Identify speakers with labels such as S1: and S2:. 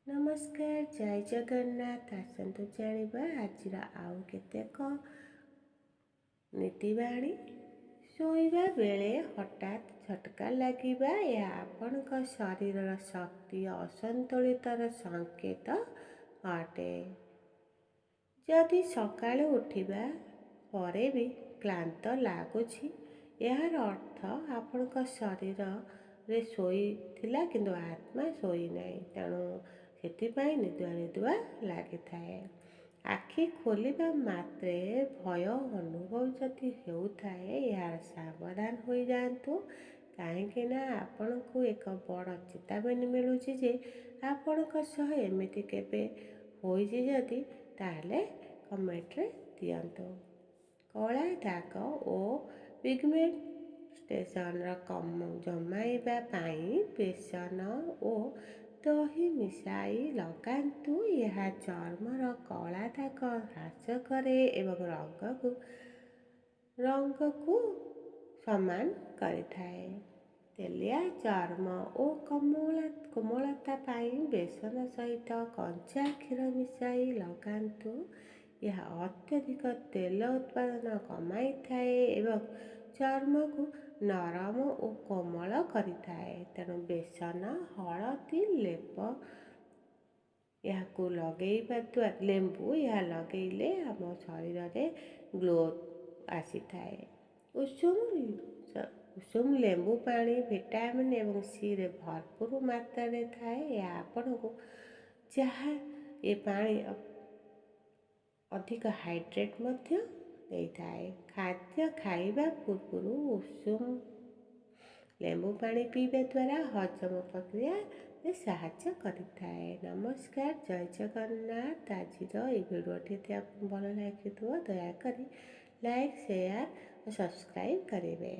S1: नमस्कार जय जगन्नाथ। आसतु जानिबा आजिर आउ केतेक नीतिबाणी। शोइबा बेले हठात झटका लगिबा या आपणक शरीर शक्ति असंतुलितर संकेत अटे। जदि सकाळु उठिबा परे भी क्लांत लागुछि, यार अर्थ आपणक शरीर रे शोई थिला किंतु आत्मा शोई नहीं। तेणु ସେଥିପାଇଁ ନିଦୁଆ ନିଦୁଆ ଲାଗିଥାଏ। ଆଖି ଖୋଲିବା ମାତ୍ରେ ଭୟ ଅନୁଭବ ଯଦି ହେଉଥାଏ, ଏହାର ସାବଧାନ ହୋଇଯାଆନ୍ତୁ, କାହିଁକି ନା ଆପଣଙ୍କୁ ଏକ ବଡ଼ ଚେତାବନୀ ମିଳୁଛି ଯେ ଆପଣଙ୍କ ସହ ଏମିତି କେବେ ହୋଇଛି ଯଦି ତାହେଲେ କମେଣ୍ଟରେ ଦିଅନ୍ତୁ। କଳା ଦାଗ ଓ ପିଗମେଣ୍ଟେସନର ଜମାଇବା ପାଇଁ ବେସନ ଓ ଦହି ମିଶାଇ ଲଗାନ୍ତୁ। ଏହା ଚର୍ମର କଳା ଦାଗ ହ୍ରାସ କରେ ଏବଂ ରଙ୍ଗକୁ ସମାନ କରିଥାଏ। ତେଲିଆ ଚର୍ମ ଓ କୋମଳତା ପାଇଁ ବେସନ ସହିତ କଞ୍ଚା କ୍ଷୀର ମିଶାଇ ଲଗାନ୍ତୁ। ଏହା ଅତ୍ୟଧିକ ତେଲ ଉତ୍ପାଦନ କମାଇଥାଏ ଏବଂ ଚର୍ମକୁ ନରମ ଓ କୋମଳ କରିଥାଏ। ତେଣୁ ବେସନ ହଳଦୀ ଏହାକୁ ଲଗେଇବା ଦ୍ୱାରା ଏହା ଲଗେଇଲେ ଆମ ଶରୀରରେ ଗ୍ଲୋ ଆସିଥାଏ। ଉଷୁମ ଲେମ୍ବୁ ପାଣି ଭିଟାମିନ୍ ଏବଂ ସିରେ ଭରପୁର ମାତ୍ରାରେ ଥାଏ। ଏହା ଆପଣଙ୍କୁ ଏ ପାଣି ଅଧିକ ହାଇଡ୍ରେଟ୍ ମଧ୍ୟ ଦେଇଥାଏ। ଖାଦ୍ୟ ଖାଇବା ପୂର୍ବରୁ ଉଷୁମ ଲେମ୍ବୁ ପାଣି ପିଇବା ଦ୍ୱାରା ହଜମ ପ୍ରକ୍ରିୟାରେ ସାହାଯ୍ୟ କରିଥାଏ। ନମସ୍କାର ଜୟ ଜଗନ୍ନାଥ। ଆଜିର ଏହି ଭିଡ଼ିଓଟି ଯଦି ଆପଣଙ୍କୁ ଭଲ ଲାଗିଥିବ ଦୟାକରି ଲାଇକ୍ ସେୟାର ଓ ସବସ୍କ୍ରାଇବ୍ କରିବେ।